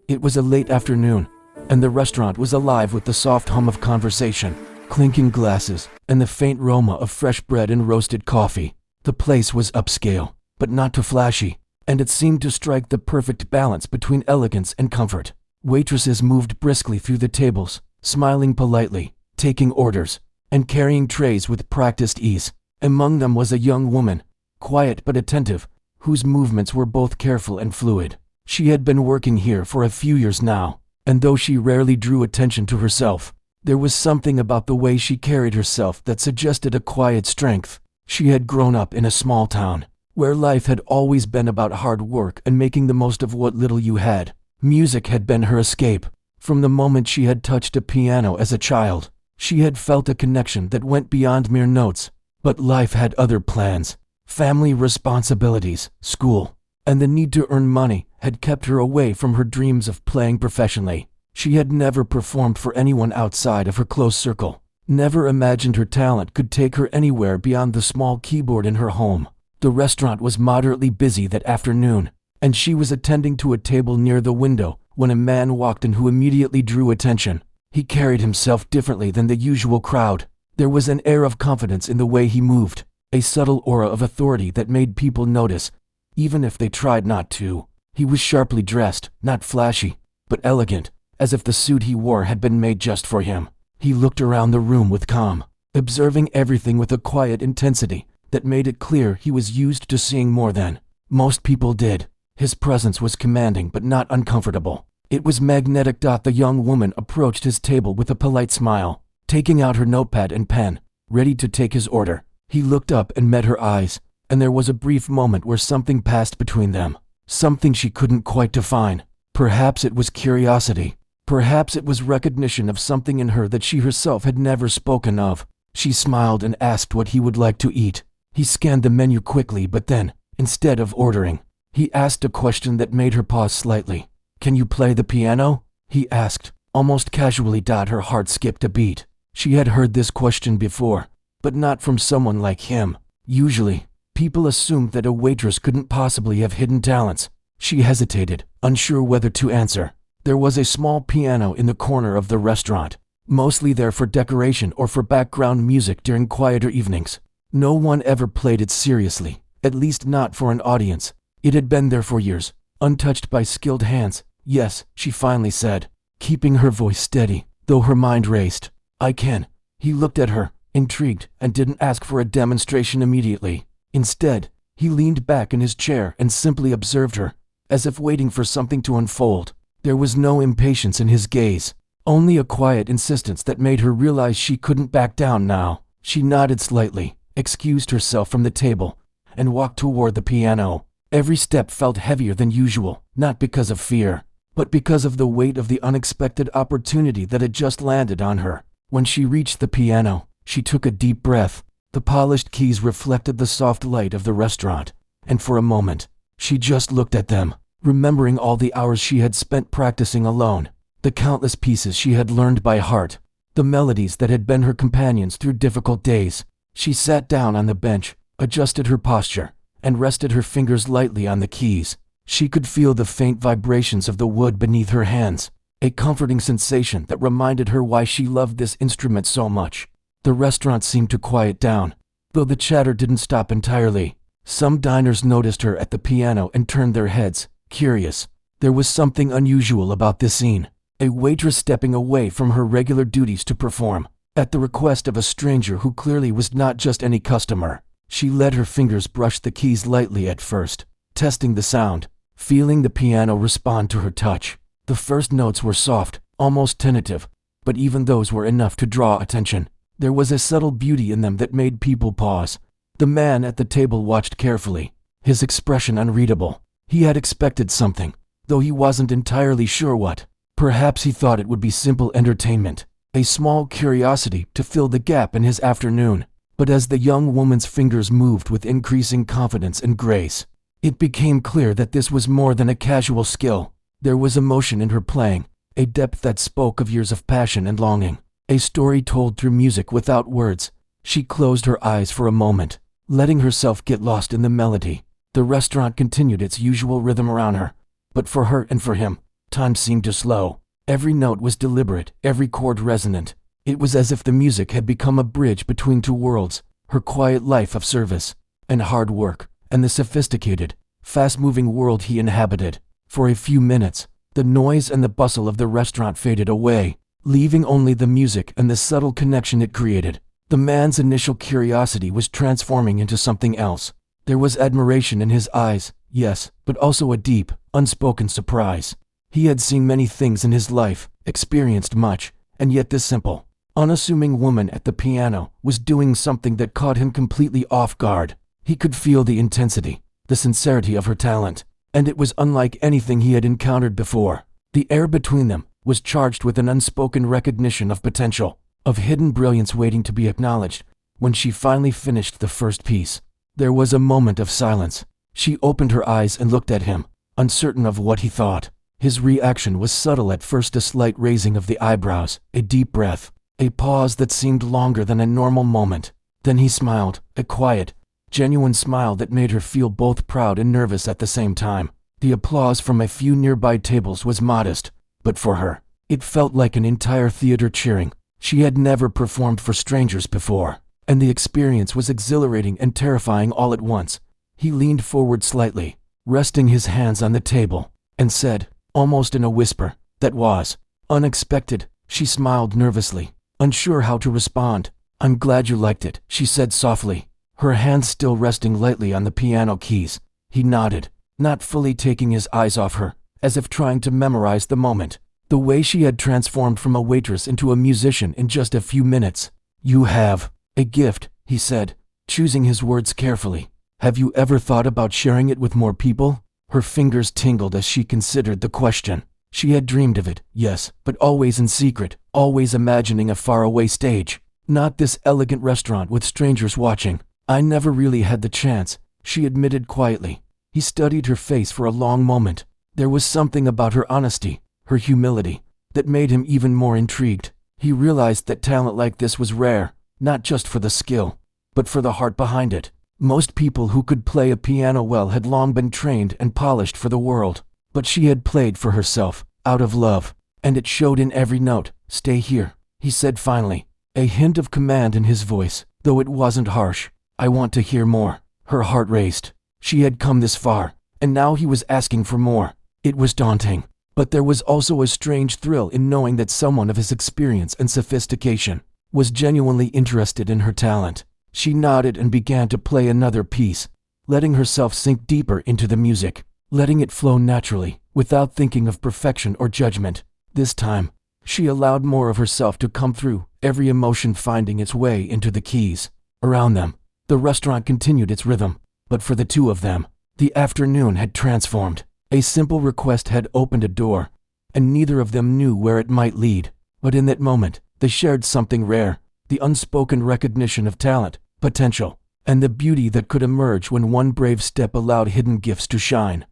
It was a late afternoon, and the restaurant was alive with the soft hum of conversation, clinking glasses, and the faint aroma of fresh bread and roasted coffee. The place was upscale, but not too flashy, and it seemed to strike the perfect balance between elegance and comfort. Waitresses moved briskly through the tables, smiling politely, taking orders, and carrying trays with practiced ease. Among them was a young woman, quiet but attentive, whose movements were both careful and fluid. She had been working here for a few years now, and though she rarely drew attention to herself, there was something about the way she carried herself that suggested a quiet strength. She had grown up in a small town, where life had always been about hard work and making the most of what little you had. Music had been her escape. From the moment she had touched a piano as a child, she had felt a connection that went beyond mere notes. But life had other plans. Family responsibilities, school, and the need to earn money had kept her away from her dreams of playing professionally. She had never performed for anyone outside of her close circle, never imagined her talent could take her anywhere beyond the small keyboard in her home. The restaurant was moderately busy that afternoon, and she was attending to a table near the window when a man walked in who immediately drew attention. He carried himself differently than the usual crowd. There was an air of confidence in the way he moved, a subtle aura of authority that made people notice, even if they tried not to. He was sharply dressed, not flashy, but elegant, as if the suit he wore had been made just for him. He looked around the room with calm, observing everything with a quiet intensity that made it clear he was used to seeing more than most people did. His presence was commanding but not uncomfortable. It was magnetic. The young woman approached his table with a polite smile, taking out her notepad and pen, ready to take his order. He looked up and met her eyes, and there was a brief moment where something passed between them, something she couldn't quite define. Perhaps it was curiosity. Perhaps it was recognition of something in her that she herself had never spoken of. She smiled and asked what he would like to eat. He scanned the menu quickly, but then, instead of ordering, he asked a question that made her pause slightly. "Can you play the piano?" he asked, almost casually. Her heart skipped a beat. She had heard this question before, but not from someone like him. Usually, people assumed that a waitress couldn't possibly have hidden talents. She hesitated, unsure whether to answer. There was a small piano in the corner of the restaurant, mostly there for decoration or for background music during quieter evenings. No one ever played it seriously, at least not for an audience. It had been there for years, untouched by skilled hands. "Yes," she finally said, keeping her voice steady, though her mind raced. "I can." He looked at her, intrigued, and didn't ask for a demonstration immediately. Instead, he leaned back in his chair and simply observed her, as if waiting for something to unfold. There was no impatience in his gaze, only a quiet insistence that made her realize she couldn't back down now. She nodded slightly, excused herself from the table, and walked toward the piano. Every step felt heavier than usual, not because of fear, but because of the weight of the unexpected opportunity that had just landed on her. When she reached the piano, she took a deep breath. The polished keys reflected the soft light of the restaurant, and for a moment, she just looked at them, remembering all the hours she had spent practicing alone, the countless pieces she had learned by heart, the melodies that had been her companions through difficult days. She sat down on the bench, adjusted her posture, and rested her fingers lightly on the keys. She could feel the faint vibrations of the wood beneath her hands, a comforting sensation that reminded her why she loved this instrument so much. The restaurant seemed to quiet down, though the chatter didn't stop entirely. Some diners noticed her at the piano and turned their heads, curious. There was something unusual about this scene, a waitress stepping away from her regular duties to perform, at the request of a stranger who clearly was not just any customer. She let her fingers brush the keys lightly at first, testing the sound, feeling the piano respond to her touch. The first notes were soft, almost tentative, but even those were enough to draw attention. There was a subtle beauty in them that made people pause. The man at the table watched carefully, his expression unreadable. He had expected something, though he wasn't entirely sure what. Perhaps he thought it would be simple entertainment, a small curiosity to fill the gap in his afternoon. But as the young woman's fingers moved with increasing confidence and grace, it became clear that this was more than a casual skill. There was emotion in her playing, a depth that spoke of years of passion and longing, a story told through music without words. She closed her eyes for a moment, letting herself get lost in the melody. The restaurant continued its usual rhythm around her, but for her and for him, Time seemed to slow. Every note was deliberate, every chord resonant. It was as if the music had become a bridge between two worlds, her quiet life of service and hard work, and the sophisticated, fast-moving world he inhabited. For a few minutes, the noise and the bustle of the restaurant faded away, leaving only the music and the subtle connection it created. The man's initial curiosity was transforming into something else. There was admiration in his eyes, yes, but also a deep, unspoken surprise. He had seen many things in his life, experienced much, and yet this simple, unassuming woman at the piano was doing something that caught him completely off guard. He could feel the intensity, the sincerity of her talent, and it was unlike anything he had encountered before. The air between them was charged with an unspoken recognition of potential, of hidden brilliance waiting to be acknowledged. When she finally finished the first piece, there was a moment of silence. She opened her eyes and looked at him, uncertain of what he thought. His reaction was subtle at first, a slight raising of the eyebrows, a deep breath, a pause that seemed longer than a normal moment. Then he smiled, a quiet, genuine smile that made her feel both proud and nervous at the same time. The applause from a few nearby tables was modest, but for her, it felt like an entire theater cheering. She had never performed for strangers before, and the experience was exhilarating and terrifying all at once. He leaned forward slightly, resting his hands on the table, and said, almost in a whisper, "That was unexpected." She smiled nervously, unsure how to respond. "I'm glad you liked it," she said softly, her hands still resting lightly on the piano keys. He nodded, not fully taking his eyes off her, as if trying to memorize the moment. The way she had transformed from a waitress into a musician in just a few minutes. "You have a gift," he said, choosing his words carefully. "Have you ever thought about sharing it with more people?" Her fingers tingled as she considered the question. She had dreamed of it, yes, but always in secret, always imagining a faraway stage, not this elegant restaurant with strangers watching. "I never really had the chance," she admitted quietly. He studied her face for a long moment. There was something about her honesty, her humility, that made him even more intrigued. He realized that talent like this was rare, not just for the skill, but for the heart behind it. Most people who could play a piano well had long been trained and polished for the world, but she had played for herself, out of love, and it showed in every note. "Stay here," he said finally, a hint of command in his voice, though it wasn't harsh. "I want to hear more." Her heart raced. She had come this far, and now he was asking for more. It was daunting, but there was also a strange thrill in knowing that someone of his experience and sophistication was genuinely interested in her talent. She nodded and began to play another piece, letting herself sink deeper into the music, letting it flow naturally, without thinking of perfection or judgment. This time, she allowed more of herself to come through, every emotion finding its way into the keys. Around them, the restaurant continued its rhythm, but for the two of them, the afternoon had transformed. A simple request had opened a door, and neither of them knew where it might lead. But in that moment, they shared something rare, the unspoken recognition of talent, potential, and the beauty that could emerge when one brave step allowed hidden gifts to shine.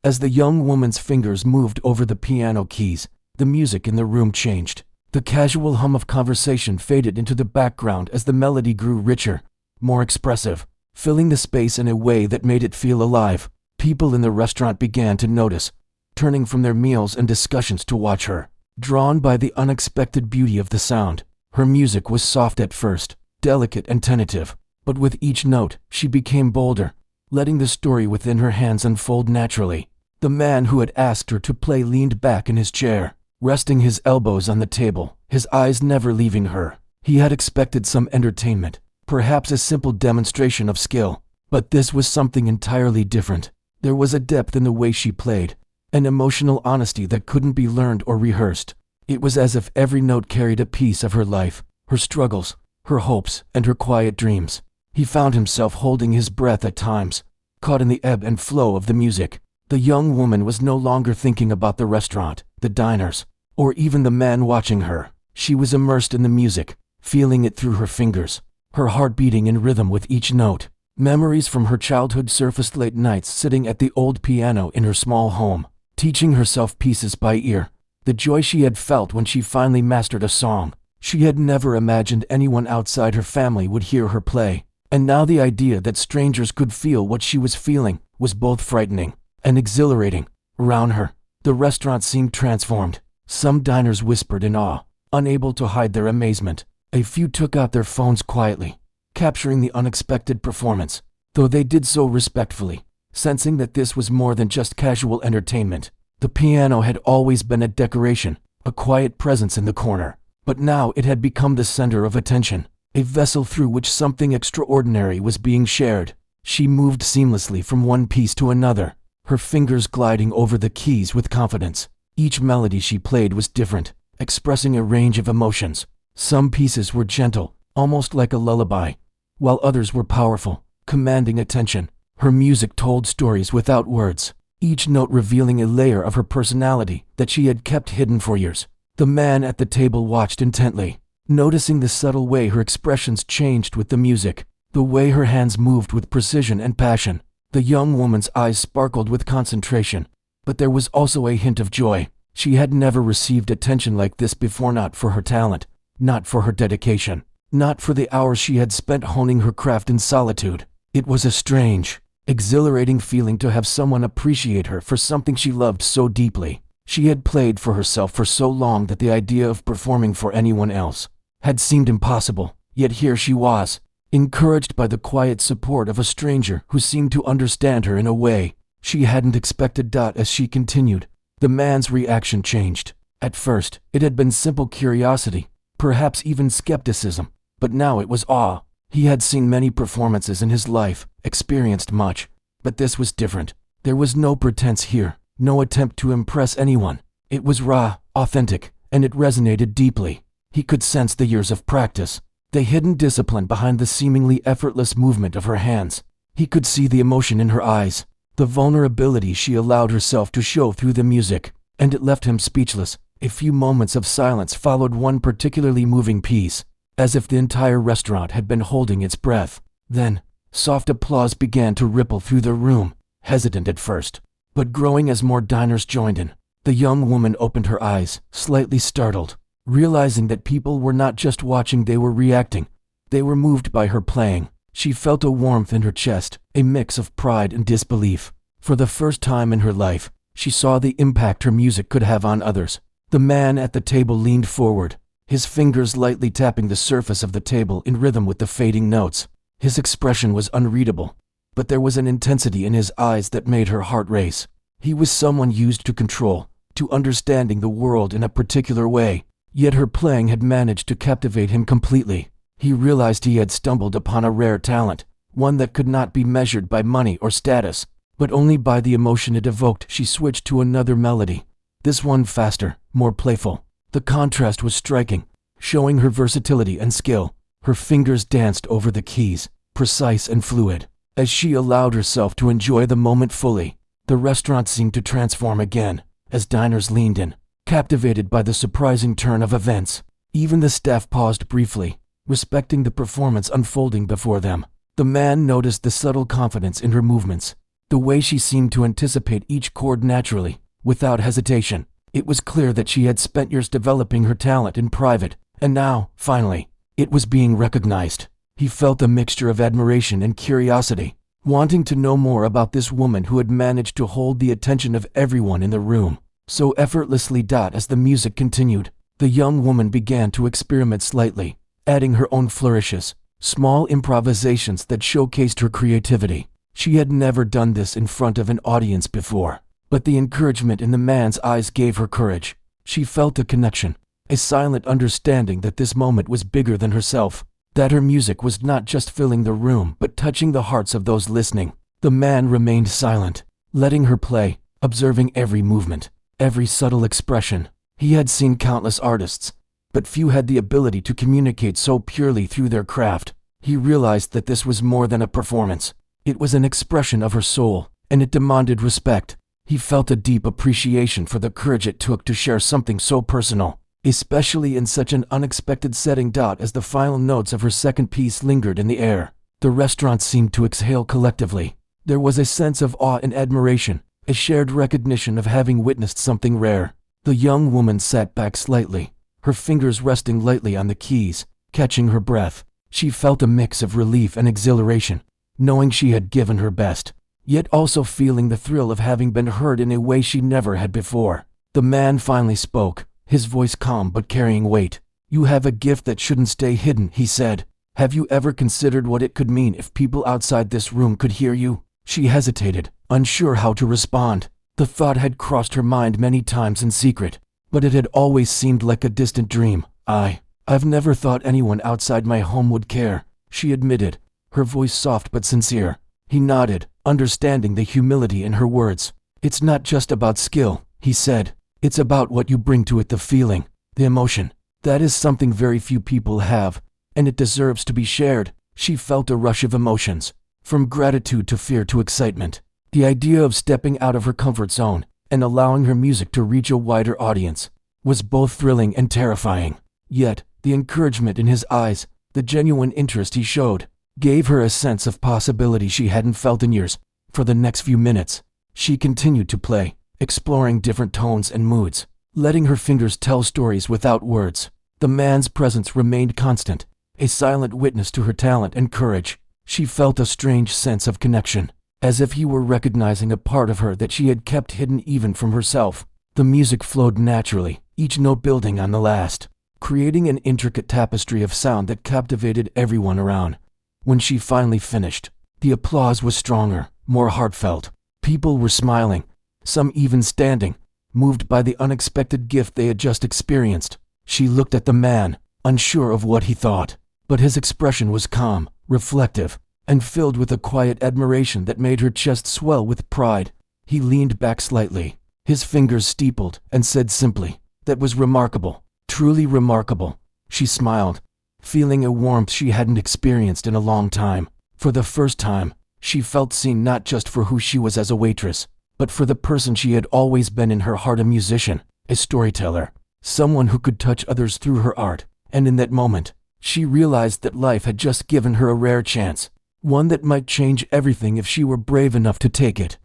As the young woman's fingers moved over the piano keys, the music in the room changed. The casual hum of conversation faded into the background as the melody grew richer, more expressive, filling the space in a way that made it feel alive. People in the restaurant began to notice, turning from their meals and discussions to watch her, drawn by the unexpected beauty of the sound. Her music was soft at first, delicate and tentative, but with each note, she became bolder, letting the story within her hands unfold naturally. The man who had asked her to play leaned back in his chair, resting his elbows on the table, his eyes never leaving her. He had expected some entertainment, perhaps a simple demonstration of skill, but this was something entirely different. There was a depth in the way she played, an emotional honesty that couldn't be learned or rehearsed. It was as if every note carried a piece of her life, her struggles, her hopes, and her quiet dreams. He found himself holding his breath at times, caught in the ebb and flow of the music. The young woman was no longer thinking about the restaurant, the diners, or even the man watching her. She was immersed in the music, feeling it through her fingers, her heart beating in rhythm with each note. Memories from her childhood surfaced, late nights sitting at the old piano in her small home, teaching herself pieces by ear. The joy she had felt when she finally mastered a song. She had never imagined anyone outside her family would hear her play, and now the idea that strangers could feel what she was feeling was both frightening and exhilarating. Around her, The restaurant seemed transformed. Some diners whispered in awe, unable to hide their amazement. A few took out their phones quietly, capturing the unexpected performance, though they did so respectfully, sensing that this was more than just casual entertainment. The piano had always been a decoration, a quiet presence in the corner, but now it had become the center of attention, a vessel through which something extraordinary was being shared. She moved seamlessly from one piece to another, her fingers gliding over the keys with confidence. Each melody she played was different, expressing a range of emotions. Some pieces were gentle, almost like a lullaby, while others were powerful, commanding attention. Her music told stories without words, each note revealing a layer of her personality that she had kept hidden for years. The man at the table watched intently, noticing the subtle way her expressions changed with the music, the way her hands moved with precision and passion. The young woman's eyes sparkled with concentration, but there was also a hint of joy. She had never received attention like this before, not for her talent, not for her dedication, not for the hours she had spent honing her craft in solitude. It was a strange, exhilarating feeling to have someone appreciate her for something she loved so deeply. She had played for herself for so long that the idea of performing for anyone else had seemed impossible, yet here she was, encouraged by the quiet support of a stranger who seemed to understand her in a way she hadn't expected. As she continued, the man's reaction changed. At first, it had been simple curiosity, perhaps even skepticism, but now it was awe. He had seen many performances in his life, experienced much, but this was different. There was no pretense here, no attempt to impress anyone. It was raw, authentic, and it resonated deeply. He could sense the years of practice, the hidden discipline behind the seemingly effortless movement of her hands. He could see the emotion in her eyes, the vulnerability she allowed herself to show through the music, and it left him speechless. A few moments of silence followed one particularly moving piece, as if the entire restaurant had been holding its breath. Then, soft applause began to ripple through the room, hesitant at first, but growing as more diners joined in. The young woman opened her eyes, slightly startled, realizing that people were not just watching, they were reacting. They were moved by her playing. She felt a warmth in her chest, a mix of pride and disbelief. For the first time in her life, she saw the impact her music could have on others. The man at the table leaned forward, his fingers lightly tapping the surface of the table in rhythm with the fading notes. His expression was unreadable, but there was an intensity in his eyes that made her heart race. He was someone used to control, to understanding the world in a particular way, yet her playing had managed to captivate him completely. He realized he had stumbled upon a rare talent, one that could not be measured by money or status, but only by the emotion it evoked. She switched to another melody, this one faster, more playful. The contrast was striking, showing her versatility and skill. Her fingers danced over the keys, precise and fluid. As she allowed herself to enjoy the moment fully, the restaurant seemed to transform again, as diners leaned in, captivated by the surprising turn of events. Even the staff paused briefly, respecting the performance unfolding before them. The man noticed the subtle confidence in her movements, the way she seemed to anticipate each chord naturally, without hesitation. It was clear that she had spent years developing her talent in private, and now, finally, it was being recognized. He felt a mixture of admiration and curiosity, wanting to know more about this woman who had managed to hold the attention of everyone in the room so effortlessly. As the music continued, the young woman began to experiment slightly, adding her own flourishes, small improvisations that showcased her creativity. She had never done this in front of an audience before, but the encouragement in the man's eyes gave her courage. She felt a connection, a silent understanding that this moment was bigger than herself, that her music was not just filling the room but touching the hearts of those listening. The man remained silent, letting her play, observing every movement, every subtle expression. He had seen countless artists, but few had the ability to communicate so purely through their craft. He realized that this was more than a performance. It was an expression of her soul, and it demanded respect. He felt a deep appreciation for the courage it took to share something so personal, especially in such an unexpected setting. As the final notes of her second piece lingered in the air, the restaurant seemed to exhale collectively. There was a sense of awe and admiration, a shared recognition of having witnessed something rare. The young woman sat back slightly, her fingers resting lightly on the keys, catching her breath. She felt a mix of relief and exhilaration, knowing she had given her best, yet also feeling the thrill of having been heard in a way she never had before. The man finally spoke, his voice calm but carrying weight. "You have a gift that shouldn't stay hidden," he said. "Have you ever considered what it could mean if people outside this room could hear you?" She hesitated, unsure how to respond. The thought had crossed her mind many times in secret, but it had always seemed like a distant dream. I've never thought anyone outside my home would care," she admitted, her voice soft but sincere. He nodded, understanding the humility in her words. "It's not just about skill," he said. "It's about what you bring to it, the feeling, the emotion. That is something very few people have, and it deserves to be shared." She felt a rush of emotions, from gratitude to fear to excitement. The idea of stepping out of her comfort zone and allowing her music to reach a wider audience was both thrilling and terrifying. Yet, the encouragement in his eyes, the genuine interest he showed, gave her a sense of possibility she hadn't felt in years. For the next few minutes, she continued to play, exploring different tones and moods, letting her fingers tell stories without words. The man's presence remained constant, a silent witness to her talent and courage. She felt a strange sense of connection, as if he were recognizing a part of her that she had kept hidden even from herself. The music flowed naturally, each note building on the last, creating an intricate tapestry of sound that captivated everyone around. When she finally finished, the applause was stronger, more heartfelt. People were smiling, some even standing, moved by the unexpected gift they had just experienced. She looked at the man, unsure of what he thought, but his expression was calm, reflective, and filled with a quiet admiration that made her chest swell with pride. He leaned back slightly, his fingers steepled, and said simply, "That was remarkable, truly remarkable." She smiled, feeling a warmth she hadn't experienced in a long time. For the first time, she felt seen not just for who she was as a waitress, but for the person she had always been in her heart, a musician, a storyteller, someone who could touch others through her art. And in that moment, she realized that life had just given her a rare chance, one that might change everything if she were brave enough to take it.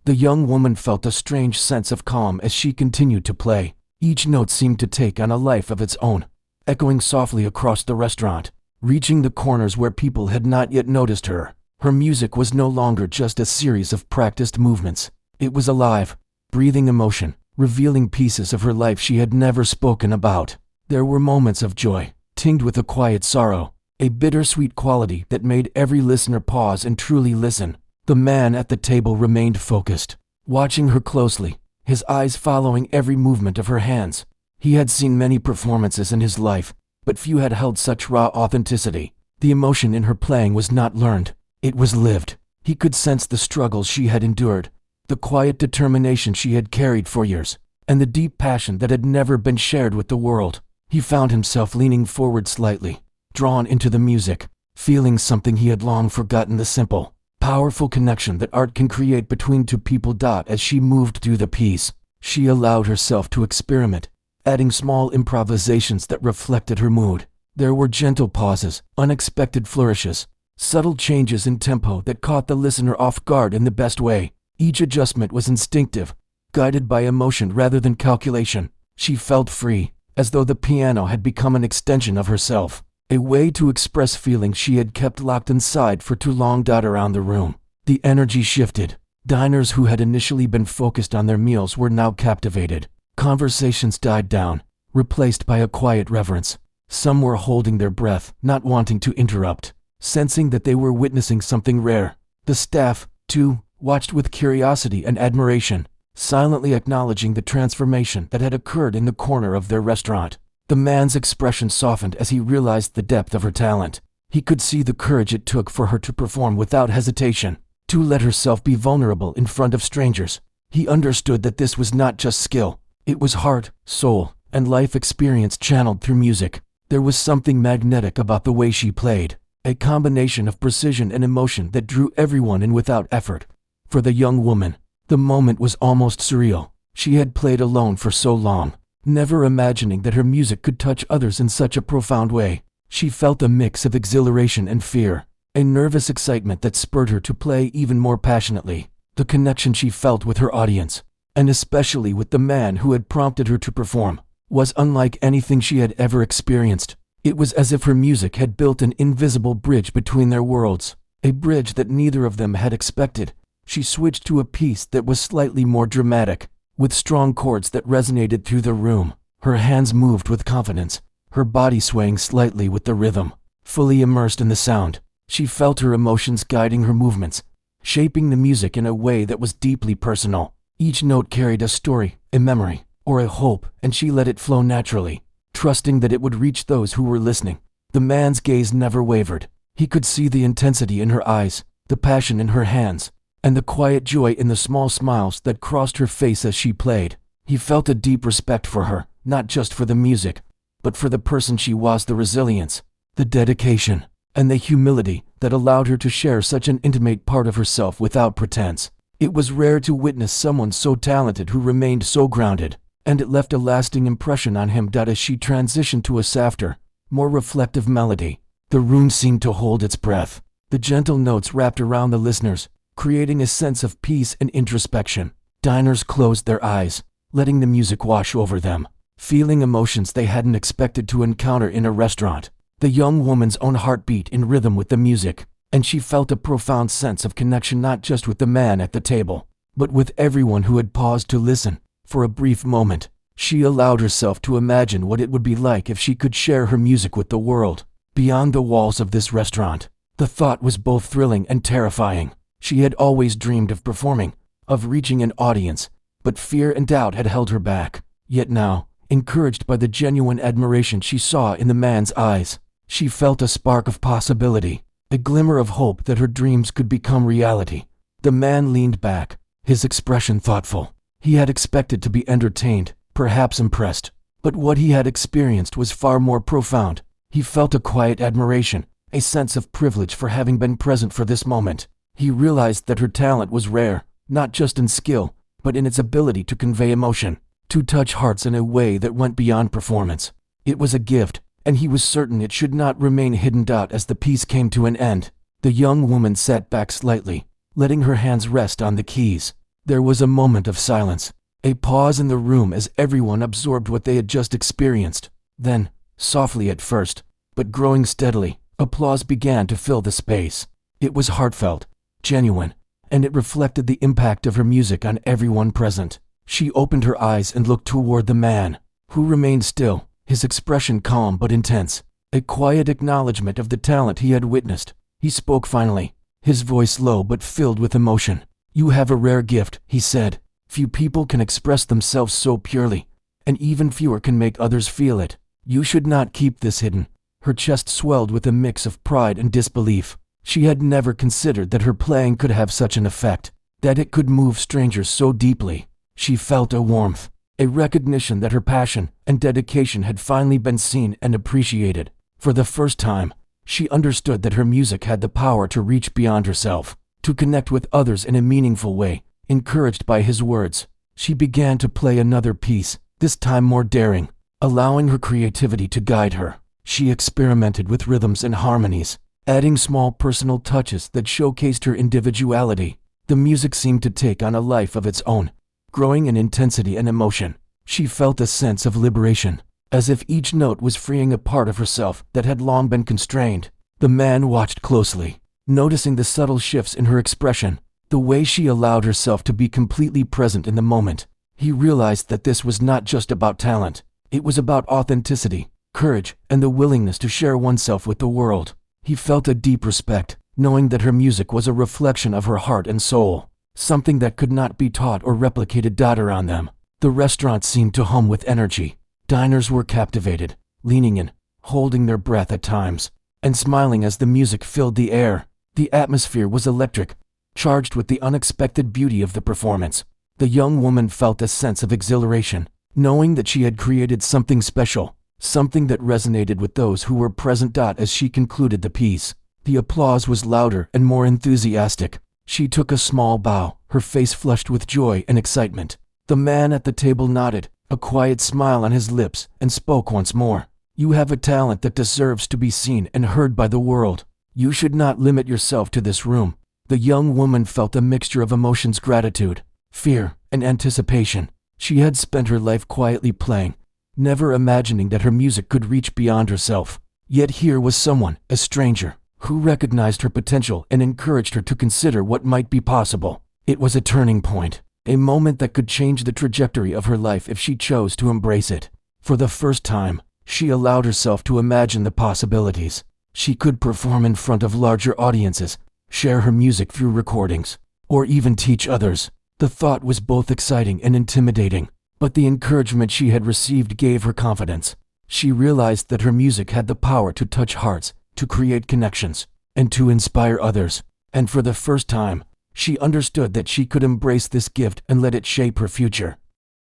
The young woman felt a strange sense of calm as she continued to play. Each note seemed to take on a life of its own, echoing softly across the restaurant, reaching the corners where people had not yet noticed her. Her music was no longer just a series of practiced movements. It was alive, breathing emotion, revealing pieces of her life she had never spoken about. There were moments of joy, tinged with a quiet sorrow, a bittersweet quality that made every listener pause and truly listen. The man at the table remained focused, watching her closely, his eyes following every movement of her hands. He had seen many performances in his life, but few had held such raw authenticity. The emotion in her playing was not learned, it was lived. He could sense the struggles she had endured, the quiet determination she had carried for years, and the deep passion that had never been shared with the world. He found himself leaning forward slightly, drawn into the music, feeling something he had long forgotten, the simple, powerful connection that art can create between two people. As she moved through the piece, she allowed herself to experiment, adding small improvisations that reflected her mood. There were gentle pauses, unexpected flourishes, subtle changes in tempo that caught the listener off guard in the best way. Each adjustment was instinctive, guided by emotion rather than calculation. She felt free, as though the piano had become an extension of herself, a way to express feelings she had kept locked inside for too long. Around the room, the energy shifted. Diners who had initially been focused on their meals were now captivated. Conversations died down, replaced by a quiet reverence. Some were holding their breath, not wanting to interrupt, sensing that they were witnessing something rare. The staff, too, watched with curiosity and admiration, silently acknowledging the transformation that had occurred in the corner of their restaurant. The man's expression softened as he realized the depth of her talent. He could see the courage it took for her to perform without hesitation, to let herself be vulnerable in front of strangers. He understood that this was not just skill, it was heart, soul, and life experience channeled through music. There was something magnetic about the way she played, a combination of precision and emotion that drew everyone in without effort. For the young woman, the moment was almost surreal. She had played alone for so long, never imagining that her music could touch others in such a profound way. She felt a mix of exhilaration and fear, a nervous excitement that spurred her to play even more passionately. The connection she felt with her audience, and especially with the man who had prompted her to perform, was unlike anything she had ever experienced. It was as if her music had built an invisible bridge between their worlds, a bridge that neither of them had expected, She switched to a piece that was slightly more dramatic, with strong chords that resonated through the room. Her hands moved with confidence, her body swaying slightly with the rhythm. Fully immersed in the sound, she felt her emotions guiding her movements, shaping the music in a way that was deeply personal. Each note carried a story, a memory, or a hope, and she let it flow naturally, trusting that it would reach those who were listening. The man's gaze never wavered. He could see the intensity in her eyes, the passion in her hands, and the quiet joy in the small smiles that crossed her face as she played. He felt a deep respect for her, not just for the music, but for the person she was, the resilience, the dedication, and the humility that allowed her to share such an intimate part of herself without pretense. It was rare to witness someone so talented who remained so grounded, and it left a lasting impression on him. As she transitioned to a softer, more reflective melody, the room seemed to hold its breath. The gentle notes wrapped around the listeners, creating a sense of peace and introspection. Diners closed their eyes, letting the music wash over them, feeling emotions they hadn't expected to encounter in a restaurant. The young woman's own heart beat in rhythm with the music, and she felt a profound sense of connection not just with the man at the table, but with everyone who had paused to listen. For a brief moment, she allowed herself to imagine what it would be like if she could share her music with the world, beyond the walls of this restaurant. The thought was both thrilling and terrifying. She had always dreamed of performing, of reaching an audience, but fear and doubt had held her back. Yet now, encouraged by the genuine admiration she saw in the man's eyes, she felt a spark of possibility, a glimmer of hope that her dreams could become reality. The man leaned back, his expression thoughtful. He had expected to be entertained, perhaps impressed, but what he had experienced was far more profound. He felt a quiet admiration, a sense of privilege for having been present for this moment. He realized that her talent was rare, not just in skill, but in its ability to convey emotion, to touch hearts in a way that went beyond performance. It was a gift, and he was certain it should not remain hidden. As the piece came to an end, the young woman sat back slightly, letting her hands rest on the keys. There was a moment of silence, a pause in the room as everyone absorbed what they had just experienced. Then, softly at first, but growing steadily, applause began to fill the space. It was heartfelt, genuine, and it reflected the impact of her music on everyone present. She opened her eyes and looked toward the man, who remained still, his expression calm but intense, a quiet acknowledgement of the talent he had witnessed. He spoke finally, his voice low but filled with emotion. "You have a rare gift," he said. "Few people can express themselves so purely, and even fewer can make others feel it. You should not keep this hidden." Her chest swelled with a mix of pride and disbelief. She had never considered that her playing could have such an effect, that it could move strangers so deeply. She felt a warmth, a recognition that her passion and dedication had finally been seen and appreciated. For the first time, she understood that her music had the power to reach beyond herself, to connect with others in a meaningful way. Encouraged by his words, she began to play another piece, this time more daring, allowing her creativity to guide her. She experimented with rhythms and harmonies, adding small personal touches that showcased her individuality. The music seemed to take on a life of its own, growing in intensity and emotion. She felt a sense of liberation, as if each note was freeing a part of herself that had long been constrained. The man watched closely, noticing the subtle shifts in her expression, the way she allowed herself to be completely present in the moment. He realized that this was not just about talent. It was about authenticity, courage, and the willingness to share oneself with the world. He felt a deep respect, knowing that her music was a reflection of her heart and soul, something that could not be taught or replicated. Around them, the restaurant seemed to hum with energy. Diners were captivated, leaning in, holding their breath at times, and smiling as the music filled the air. The atmosphere was electric, charged with the unexpected beauty of the performance. The young woman felt a sense of exhilaration, knowing that she had created something special, something that resonated with those who were present. As she concluded the piece, the applause was louder and more enthusiastic. She took a small bow, her face flushed with joy and excitement. The man at the table nodded, a quiet smile on his lips, and spoke once more. "You have a talent that deserves to be seen and heard by the world. You should not limit yourself to this room." The young woman felt a mixture of emotions: gratitude, fear, and anticipation. She had spent her life quietly playing, never imagining that her music could reach beyond herself. Yet here was someone, a stranger, who recognized her potential and encouraged her to consider what might be possible. It was a turning point, a moment that could change the trajectory of her life if she chose to embrace it. For the first time, she allowed herself to imagine the possibilities. She could perform in front of larger audiences, share her music through recordings, or even teach others. The thought was both exciting and intimidating, but the encouragement she had received gave her confidence. She realized that her music had the power to touch hearts, to create connections, and to inspire others. And for the first time, she understood that she could embrace this gift and let it shape her future.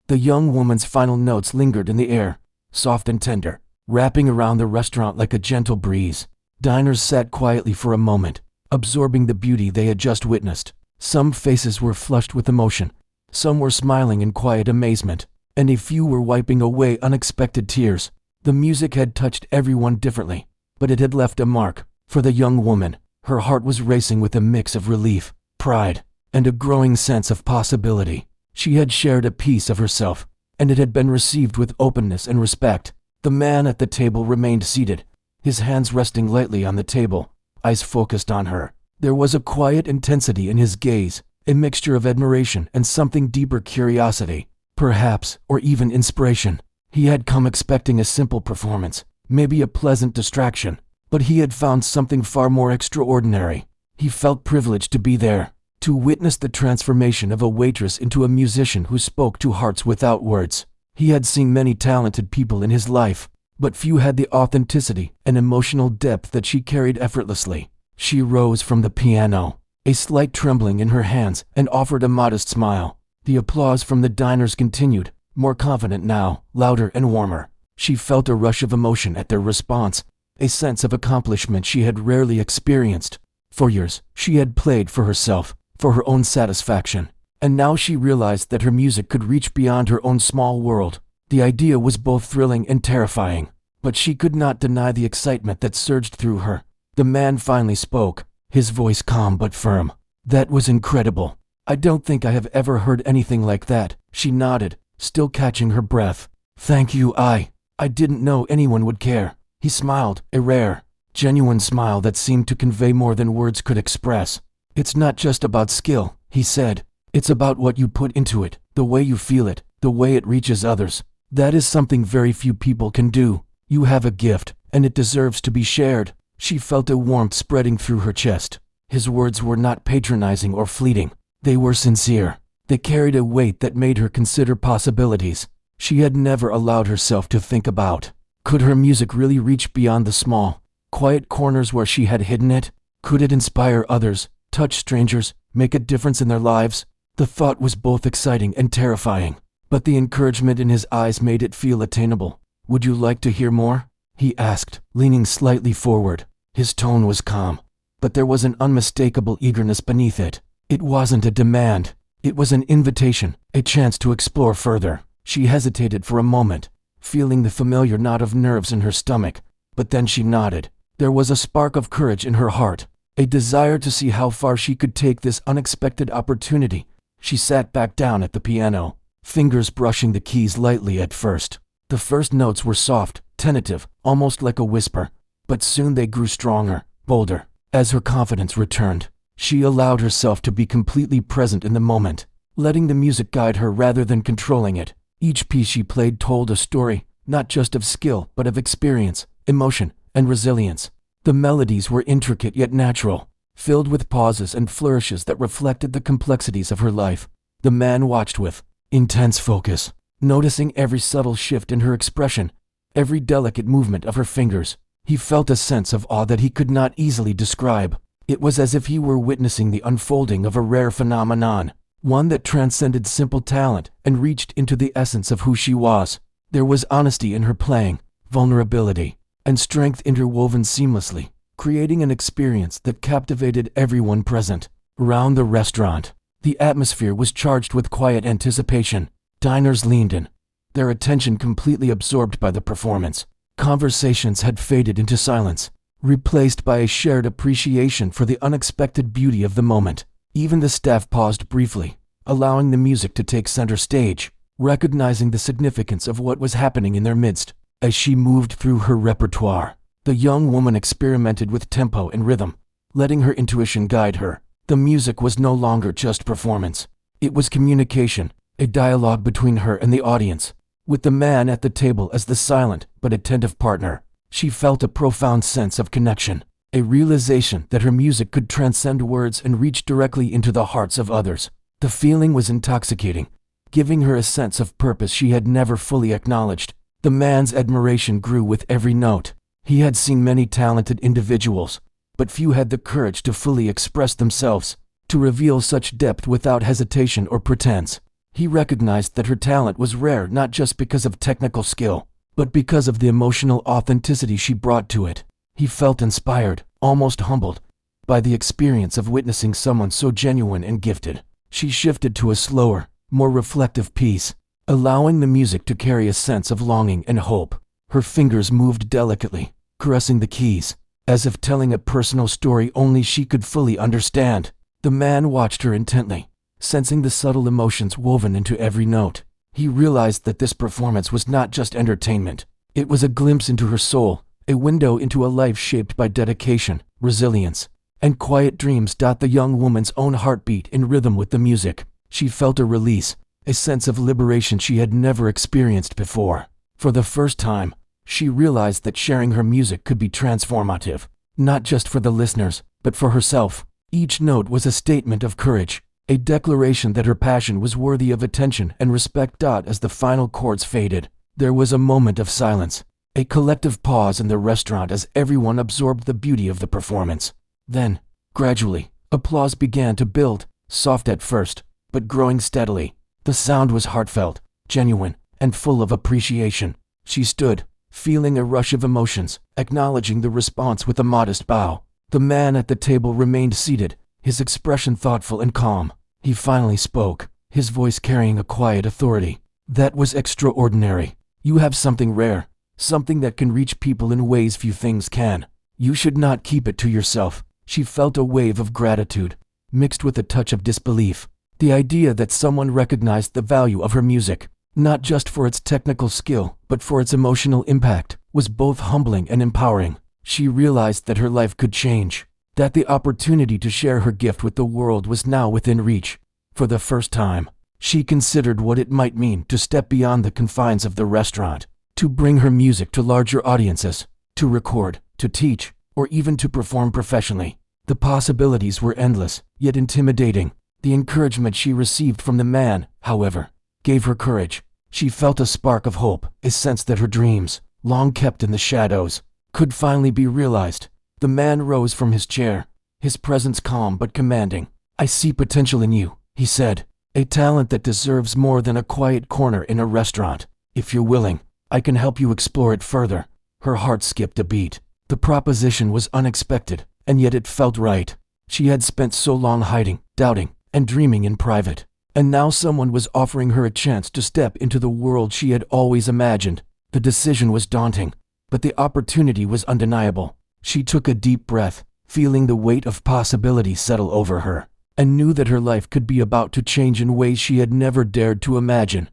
The young woman's final notes lingered in the air, soft and tender, wrapping around the restaurant like a gentle breeze. Diners sat quietly for a moment, absorbing the beauty they had just witnessed. Some faces were flushed with emotion, some were smiling in quiet amazement, and a few were wiping away unexpected tears. The music had touched everyone differently, but it had left a mark. For the young woman, her heart was racing with a mix of relief, pride, and a growing sense of possibility. She had shared a piece of herself, and it had been received with openness and respect. The man at the table remained seated, his hands resting lightly on the table, eyes focused on her. There was a quiet intensity in his gaze, a mixture of admiration and something deeper curiosity, perhaps, or even inspiration. He had come expecting a simple performance, maybe a pleasant distraction, but he had found something far more extraordinary. He felt privileged to be there, to witness the transformation of a waitress into a musician who spoke to hearts without words. He had seen many talented people in his life, but few had the authenticity and emotional depth that she carried effortlessly. She rose from the piano, a slight trembling in her hands, and offered a modest smile. The applause from the diners continued, more confident now, louder and warmer. She felt a rush of emotion at their response, a sense of accomplishment she had rarely experienced. For years, she had played for herself, for her own satisfaction, and now she realized that her music could reach beyond her own small world. The idea was both thrilling and terrifying, but she could not deny the excitement that surged through her. The man finally spoke, his voice calm but firm. "That was incredible. I don't think I have ever heard anything like that." She nodded, still catching her breath. "Thank you, I didn't know anyone would care." He smiled, a rare, genuine smile that seemed to convey more than words could express. "It's not just about skill," he said. "It's about what you put into it, the way you feel it, the way it reaches others. That is something very few people can do. You have a gift, and it deserves to be shared." She felt a warmth spreading through her chest. His words were not patronizing or fleeting. They were sincere. They carried a weight that made her consider possibilities she had never allowed herself to think about. Could her music really reach beyond the small, quiet corners where she had hidden it? Could it inspire others, touch strangers, make a difference in their lives? The thought was both exciting and terrifying, but the encouragement in his eyes made it feel attainable. "Would you like to hear more?" he asked, leaning slightly forward. His tone was calm, but there was an unmistakable eagerness beneath it. It wasn't a demand. It was an invitation, a chance to explore further. She hesitated for a moment, feeling the familiar knot of nerves in her stomach, but then she nodded. There was a spark of courage in her heart, a desire to see how far she could take this unexpected opportunity. She sat back down at the piano, fingers brushing the keys lightly at first. The first notes were soft, tentative, almost like a whisper, but soon they grew stronger, bolder. As her confidence returned, she allowed herself to be completely present in the moment, letting the music guide her rather than controlling it. Each piece she played told a story, not just of skill, but of experience, emotion, and resilience. The melodies were intricate yet natural, filled with pauses and flourishes that reflected the complexities of her life. The man watched with intense focus, noticing every subtle shift in her expression, every delicate movement of her fingers. He felt a sense of awe that he could not easily describe. It was as if he were witnessing the unfolding of a rare phenomenon, one that transcended simple talent and reached into the essence of who she was. There was honesty in her playing, vulnerability, and strength interwoven seamlessly, creating an experience that captivated everyone present. Around the restaurant, the atmosphere was charged with quiet anticipation. Diners leaned in, their attention completely absorbed by the performance. Conversations had faded into silence, replaced by a shared appreciation for the unexpected beauty of the moment. Even the staff paused briefly, allowing the music to take center stage, recognizing the significance of what was happening in their midst. As she moved through her repertoire, the young woman experimented with tempo and rhythm, letting her intuition guide her. The music was no longer just performance. It was communication, a dialogue between her and the audience. With the man at the table as the silent but attentive partner, she felt a profound sense of connection, a realization that her music could transcend words and reach directly into the hearts of others. The feeling was intoxicating, giving her a sense of purpose she had never fully acknowledged. The man's admiration grew with every note. He had seen many talented individuals, but few had the courage to fully express themselves, to reveal such depth without hesitation or pretense. He recognized that her talent was rare not just because of technical skill, but because of the emotional authenticity she brought to it. He felt inspired, almost humbled, by the experience of witnessing someone so genuine and gifted. She shifted to a slower, more reflective piece, allowing the music to carry a sense of longing and hope. Her fingers moved delicately, caressing the keys, as if telling a personal story only she could fully understand. The man watched her intently, sensing the subtle emotions woven into every note. He realized that this performance was not just entertainment. It was a glimpse into her soul, a window into a life shaped by dedication, resilience, and quiet dreams. The young woman's own heartbeat in rhythm with the music. She felt a release, a sense of liberation she had never experienced before. For the first time, she realized that sharing her music could be transformative, not just for the listeners, but for herself. Each note was a statement of courage, a declaration that her passion was worthy of attention and respect. As the final chords faded, there was a moment of silence, a collective pause in the restaurant as everyone absorbed the beauty of the performance. Then, gradually, applause began to build, soft at first, but growing steadily. The sound was heartfelt, genuine, and full of appreciation. She stood, feeling a rush of emotions, acknowledging the response with a modest bow. The man at the table remained seated, his expression thoughtful and calm. He finally spoke, his voice carrying a quiet authority. "That was extraordinary. You have something rare, something that can reach people in ways few things can. You should not keep it to yourself." She felt a wave of gratitude, mixed with a touch of disbelief. The idea that someone recognized the value of her music, not just for its technical skill, but for its emotional impact, was both humbling and empowering. She realized that her life could change, that the opportunity to share her gift with the world was now within reach. For the first time, she considered what it might mean to step beyond the confines of the restaurant, to bring her music to larger audiences, to record, to teach, or even to perform professionally. The possibilities were endless, yet intimidating. The encouragement she received from the man, however, gave her courage. She felt a spark of hope, a sense that her dreams, long kept in the shadows, could finally be realized. The man rose from his chair, his presence calm but commanding. "I see potential in you," he said, "a talent that deserves more than a quiet corner in a restaurant. If you're willing, I can help you explore it further." Her heart skipped a beat. The proposition was unexpected, and yet it felt right. She had spent so long hiding, doubting, and dreaming in private, and now someone was offering her a chance to step into the world she had always imagined. The decision was daunting, but the opportunity was undeniable. She took a deep breath, feeling the weight of possibility settle over her, and knew that her life could be about to change in ways she had never dared to imagine.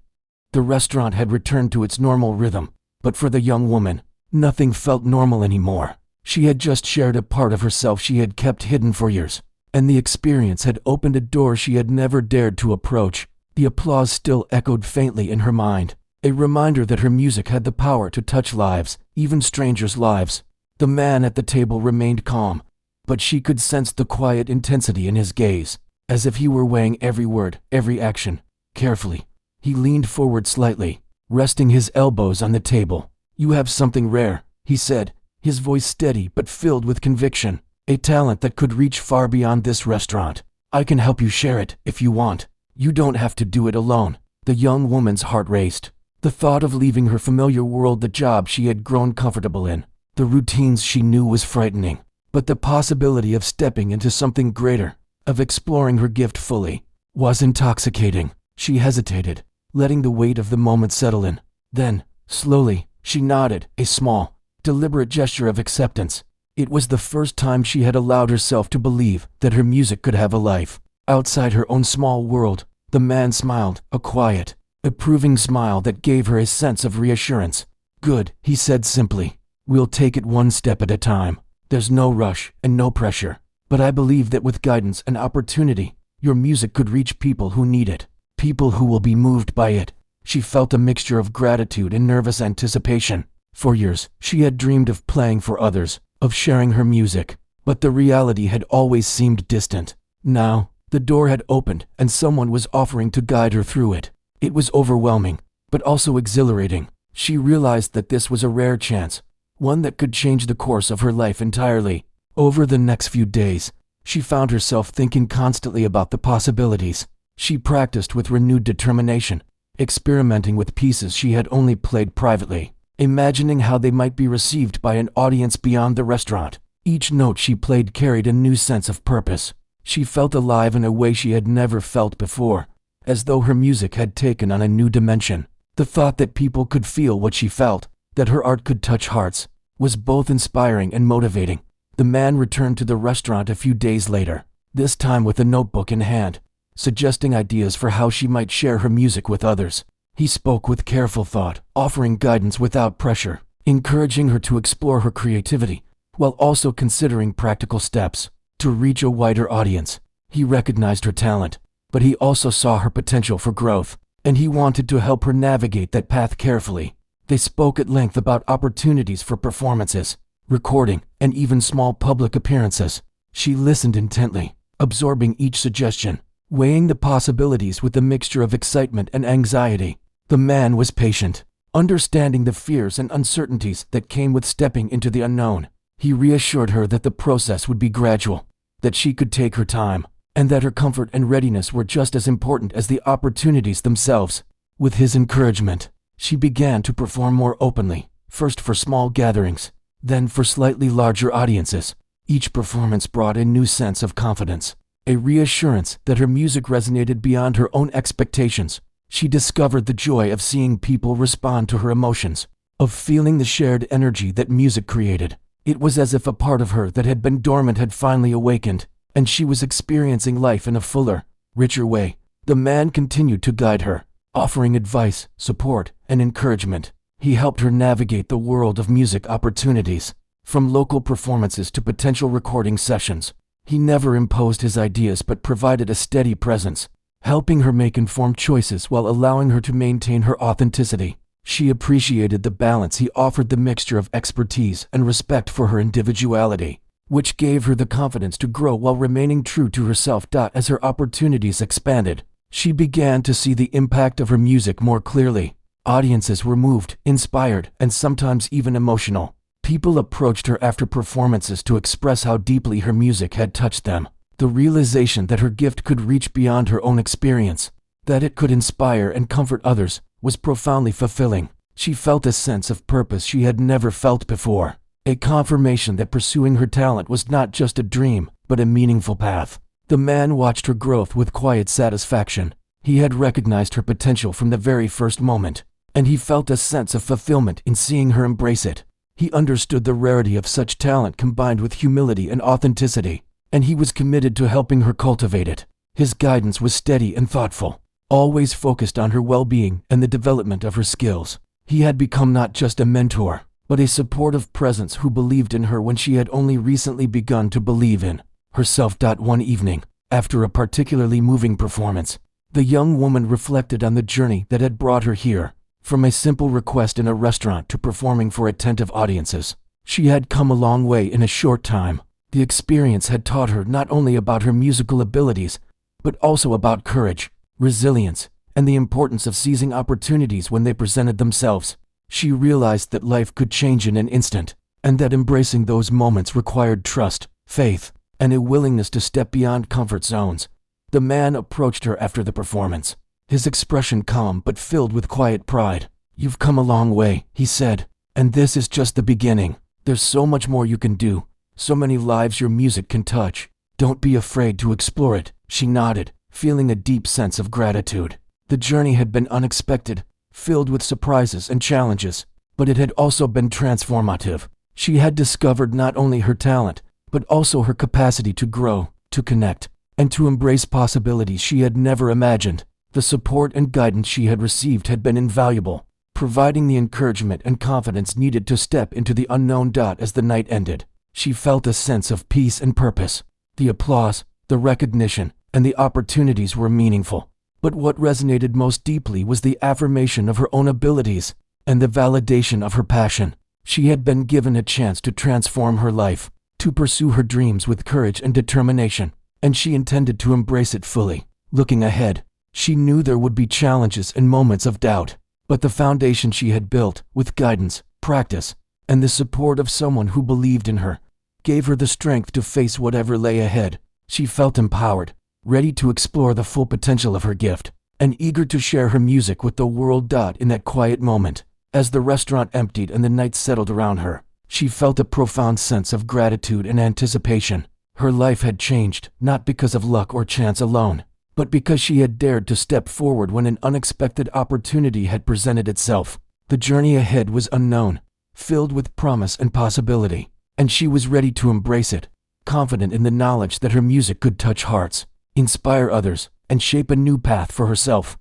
The restaurant had returned to its normal rhythm, but for the young woman, nothing felt normal anymore. She had just shared a part of herself she had kept hidden for years, and the experience had opened a door she had never dared to approach. The applause still echoed faintly in her mind, a reminder that her music had the power to touch lives, even strangers' lives. The man at the table remained calm, but she could sense the quiet intensity in his gaze, as if he were weighing every word, every action, carefully. He leaned forward slightly, resting his elbows on the table. "You have something rare," he said, his voice steady but filled with conviction. "A talent that could reach far beyond this restaurant. I can help you share it, if you want. You don't have to do it alone." The young woman's heart raced. The thought of leaving her familiar world, the job she had grown comfortable in, the routines she knew, was frightening. But the possibility of stepping into something greater, of exploring her gift fully, was intoxicating. She hesitated, letting the weight of the moment settle in. Then, slowly, she nodded, a small, deliberate gesture of acceptance. It was the first time she had allowed herself to believe that her music could have a life outside her own small world. The man smiled, a quiet, approving smile that gave her a sense of reassurance. "Good," he said simply. "We'll take it one step at a time. There's no rush and no pressure." But I believe that with guidance and opportunity, your music could reach people who need it, people who will be moved by it." She felt a mixture of gratitude and nervous anticipation. For years, she had dreamed of playing for others, of sharing her music, but the reality had always seemed distant. Now, the door had opened and someone was offering to guide her through it. It was overwhelming, but also exhilarating. She realized that this was a rare chance, one that could change the course of her life entirely. Over the next few days, she found herself thinking constantly about the possibilities. She practiced with renewed determination, experimenting with pieces she had only played privately, imagining how they might be received by an audience beyond the restaurant. Each note she played carried a new sense of purpose. She felt alive in a way she had never felt before, as though her music had taken on a new dimension. The thought that people could feel what she felt, that her art could touch hearts, was both inspiring and motivating. The man returned to the restaurant a few days later, this time with a notebook in hand, suggesting ideas for how she might share her music with others. He spoke with careful thought, offering guidance without pressure, encouraging her to explore her creativity, while also considering practical steps to reach a wider audience. He recognized her talent, but he also saw her potential for growth, and he wanted to help her navigate that path carefully. They spoke at length about opportunities for performances, recording, and even small public appearances. She listened intently, absorbing each suggestion, weighing the possibilities with a mixture of excitement and anxiety. The man was patient, understanding the fears and uncertainties that came with stepping into the unknown. He reassured her that the process would be gradual, that she could take her time, and that her comfort and readiness were just as important as the opportunities themselves. With his encouragement, she began to perform more openly, first for small gatherings, then for slightly larger audiences. Each performance brought a new sense of confidence, a reassurance that her music resonated beyond her own expectations. She discovered the joy of seeing people respond to her emotions, of feeling the shared energy that music created. It was as if a part of her that had been dormant had finally awakened, and she was experiencing life in a fuller, richer way. The man continued to guide her, offering advice, support, and encouragement. He helped her navigate the world of music opportunities, from local performances to potential recording sessions. He never imposed his ideas but provided a steady presence, helping her make informed choices while allowing her to maintain her authenticity. She appreciated the balance he offered, the mixture of expertise and respect for her individuality, which gave her the confidence to grow while remaining true to herself. As her opportunities expanded, she began to see the impact of her music more clearly. Audiences were moved, inspired, and sometimes even emotional. People approached her after performances to express how deeply her music had touched them. The realization that her gift could reach beyond her own experience, that it could inspire and comfort others, was profoundly fulfilling. She felt a sense of purpose she had never felt before, a confirmation that pursuing her talent was not just a dream, but a meaningful path. The man watched her growth with quiet satisfaction. He had recognized her potential from the very first moment, and he felt a sense of fulfillment in seeing her embrace it. He understood the rarity of such talent combined with humility and authenticity, and he was committed to helping her cultivate it. His guidance was steady and thoughtful, always focused on her well-being and the development of her skills. He had become not just a mentor, but a supportive presence who believed in her when she had only recently begun to believe in herself. One evening, after a particularly moving performance, the young woman reflected on the journey that had brought her here. From a simple request in a restaurant to performing for attentive audiences, she had come a long way in a short time. The experience had taught her not only about her musical abilities, but also about courage, resilience, and the importance of seizing opportunities when they presented themselves. She realized that life could change in an instant, and that embracing those moments required trust, faith, and a willingness to step beyond comfort zones. The man approached her after the performance, his expression calm but filled with quiet pride. "You've come a long way," he said, "and this is just the beginning. There's so much more you can do, so many lives your music can touch. Don't be afraid to explore it." She nodded, feeling a deep sense of gratitude. The journey had been unexpected, filled with surprises and challenges, but it had also been transformative. She had discovered not only her talent, but also her capacity to grow, to connect, and to embrace possibilities she had never imagined. The support and guidance she had received had been invaluable, providing the encouragement and confidence needed to step into the unknown. As the night ended, she felt a sense of peace and purpose. The applause, the recognition, and the opportunities were meaningful. But what resonated most deeply was the affirmation of her own abilities and the validation of her passion. She had been given a chance to transform her life, to pursue her dreams with courage and determination, and she intended to embrace it fully. Looking ahead, she knew there would be challenges and moments of doubt, but the foundation she had built, with guidance, practice, and the support of someone who believed in her, gave her the strength to face whatever lay ahead. She felt empowered, ready to explore the full potential of her gift, and eager to share her music with the world. In that quiet moment, as the restaurant emptied and the night settled around her, she felt a profound sense of gratitude and anticipation. Her life had changed, not because of luck or chance alone, but because she had dared to step forward when an unexpected opportunity had presented itself. The journey ahead was unknown, filled with promise and possibility, and she was ready to embrace it, confident in the knowledge that her music could touch hearts, inspire others, and shape a new path for herself.